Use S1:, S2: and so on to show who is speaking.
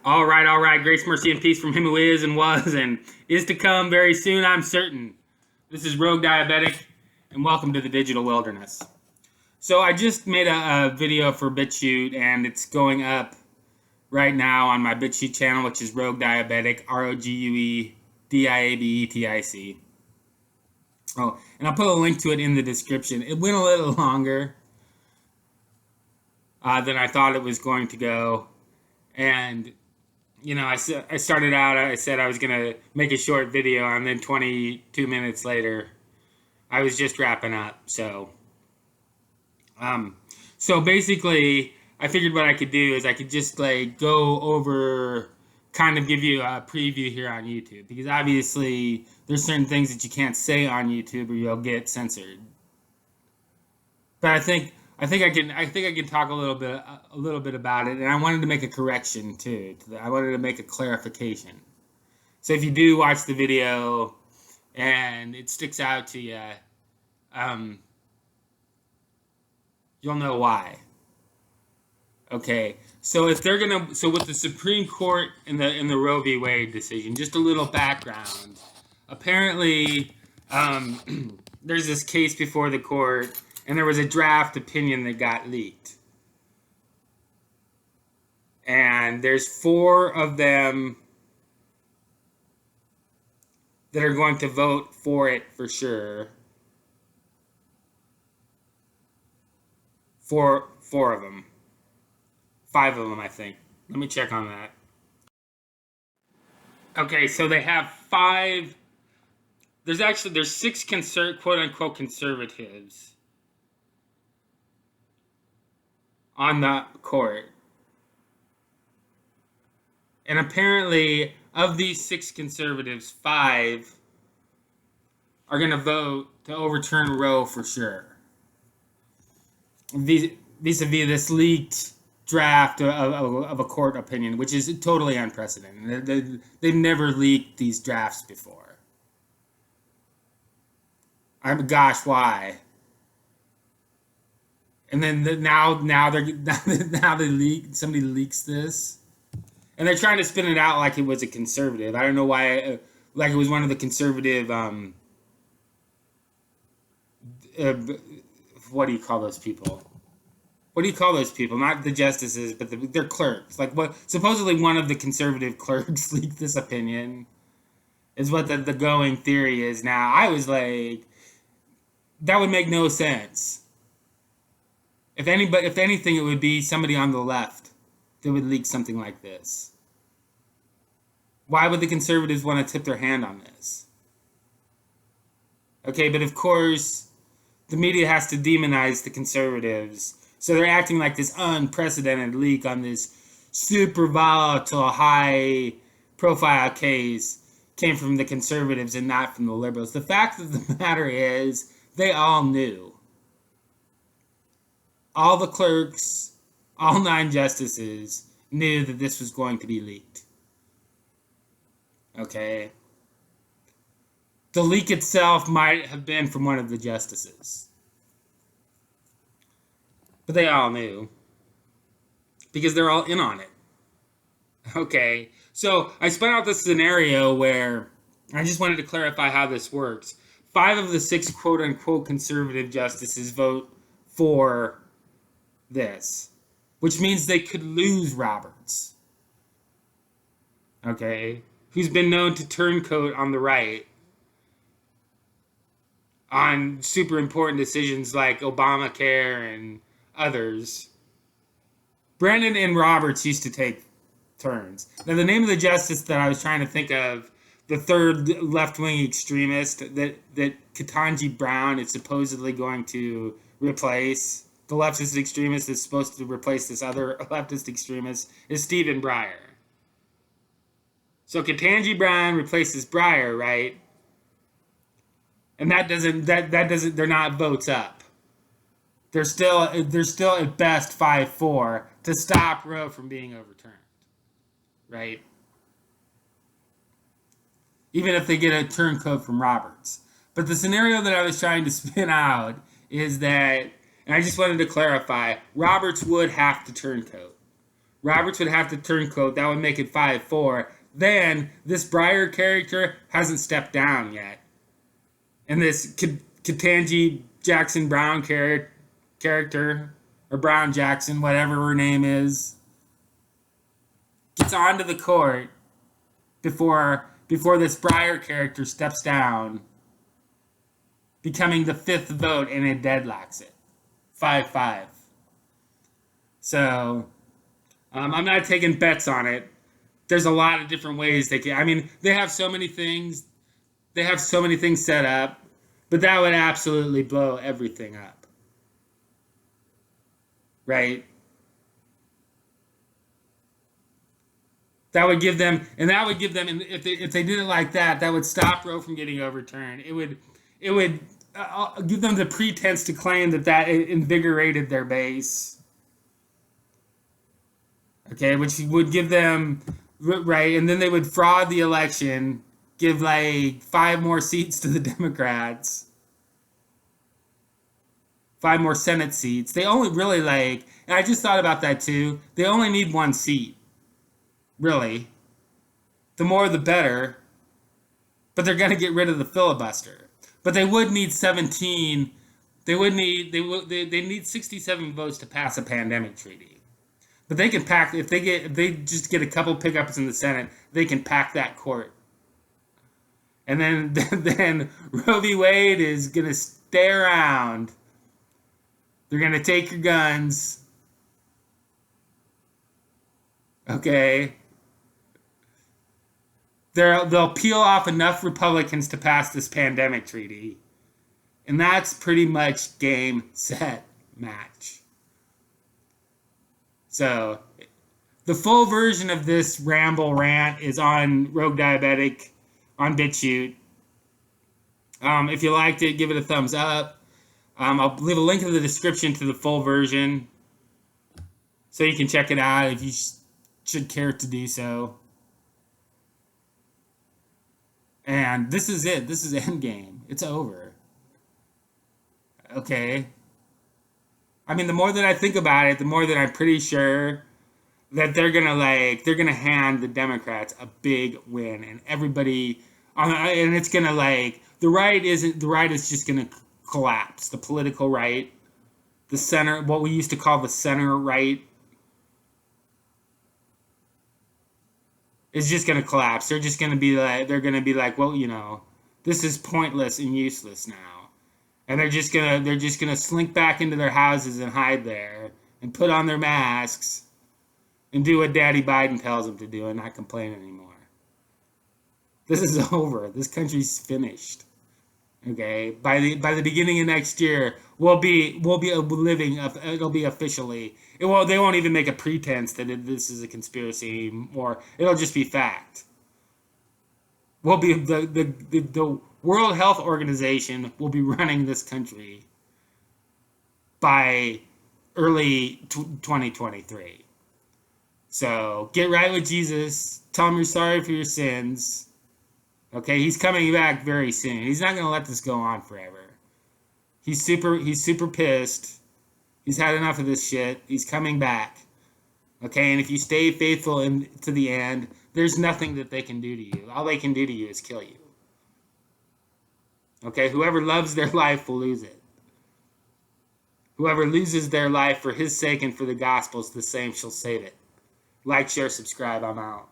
S1: All right, all right. Grace, mercy, and peace from him who is and was and is to come very soon, I'm certain. This is Rogue Diabetic, and welcome to the digital wilderness. So I just made a video for BitChute, and it's going up right now on my BitChute channel, which is Rogue Diabetic, ROGUEDIABETIC. Oh, and I'll put a link to it in the description. It went a little longer than I thought it was going to go, and you know, I started out, I said I was going to make a short video, and then 22 minutes later, I was just wrapping up. So basically, I figured what I could do is I could just like go over, kind of give you a preview here on YouTube, because obviously there's certain things that you can't say on YouTube or you'll get censored. But I think I can talk a little bit about it, and I wanted to make a correction too. I wanted to make a clarification. So if you do watch the video and it sticks out to you, you'll know why. Okay. So if they're so with the Supreme Court in the Roe v. Wade decision, just a little background. Apparently, there's this case before the court, and there was a draft opinion that got leaked. And there's 4 of them that are going to vote for it for sure. 4 of them. 5 of them, I think. Let me check on that. Okay, so they have 5. There's 6 quote-unquote conservatives on the court. And apparently, of these 6 conservatives, 5 are going to vote to overturn Roe for sure. Vis-a-vis this leaked draft of a court opinion, which is totally unprecedented. They've never leaked these drafts before. Gosh, why? And then now somebody leaks this, and they're trying to spin it out like it was a conservative. I don't know why, like it was one of the conservative. What do you call those people? What do you call those people? Not the justices, but they're clerks. Like what? Supposedly one of the conservative clerks leaked this opinion, is what the going theory is now. I was like, that would make no sense. If anything, it would be somebody on the left that would leak something like this. Why would the conservatives want to tip their hand on this? Okay, but of course, the media has to demonize the conservatives. So they're acting like this unprecedented leak on this super volatile, high-profile case came from the conservatives and not from the liberals. The fact of the matter is, they all knew. All the clerks, all 9 justices knew that this was going to be leaked. Okay? The leak itself might have been from one of the justices. But they all knew. Because they're all in on it. Okay? So I spun out this scenario where I just wanted to clarify how this works. 5 of the 6 quote-unquote conservative justices vote for this, which means they could lose Roberts, okay, who's been known to turncoat on the right on super important decisions like Obamacare and others. Brennan and Roberts used to take turns. Now, the name of the justice that I was trying to think of, the third left-wing extremist that Ketanji Brown is supposedly going to replace, the leftist extremist is supposed to replace this other leftist extremist, is Stephen Breyer. So Ketanji Brown replaces Breyer, right? And that doesn't, they're not votes up. They're still at best 5-4 to stop Roe from being overturned, right? Even if they get a turncoat from Roberts. But the scenario that I was trying to spin out is that, and I just wanted to clarify, Roberts would have to turncoat. Roberts would have to turncoat. That would make it 5-4. Then this Breyer character hasn't stepped down yet. And this Ketanji Jackson Brown character, or Brown Jackson, whatever her name is, gets onto the court before this Breyer character steps down, becoming the 5th vote, and it deadlocks it. 5-5. So, I'm not taking bets on it. There's a lot of different ways they can. I mean, they have so many things. They have so many things set up, but that would absolutely blow everything up. Right? That would give them, and if they did it like that, that would stop Roe from getting overturned. It would give them the pretense to claim that invigorated their base. Okay, which would give them, right, and then they would fraud the election, give like 5 more seats to the Democrats, 5 more Senate seats. They only really and I just thought about that too, they only need 1 seat, really. The more the better, but they're going to get rid of the filibuster. But they would need 17, they need 67 votes to pass a pandemic treaty. But they can pack, if they just get a couple pickups in the Senate, they can pack that court. And then Roe v. Wade is going to stay around. They're going to take your guns. Okay? They'll peel off enough Republicans to pass this pandemic treaty. And that's pretty much game, set, match. So, the full version of this ramble rant is on Rogue Diabetic on BitChute. If you liked it, give it a thumbs up. I'll leave a link in the description to the full version, so you can check it out if you should care to do so. And this is it. This is Endgame. It's over. Okay. I mean, the more that I think about it, the more that I'm pretty sure that they're gonna hand the Democrats a big win, and everybody, and it's gonna the right is just gonna collapse. The political right, the center, what we used to call the center right, is just gonna collapse. They're just gonna be like, well, this is pointless and useless now. And they're just gonna slink back into their houses and hide there and put on their masks and do what Daddy Biden tells them to do and not complain anymore. This is over. This country's finished. Okay, by the beginning of next year, we'll be living. It'll be officially. They won't even make a pretense that this is a conspiracy anymore. It'll just be fact. We'll be the World Health Organization will be running this country by early 2023. So get right with Jesus. Tell him you're sorry for your sins. Okay, he's coming back very soon. He's not going to let this go on forever. He's super pissed. He's had enough of this shit. He's coming back. Okay, and if you stay faithful to the end, there's nothing that they can do to you. All they can do to you is kill you. Okay, whoever loves their life will lose it. Whoever loses their life for his sake and for the gospel's, the same shall save it. Like, share, subscribe. I'm out.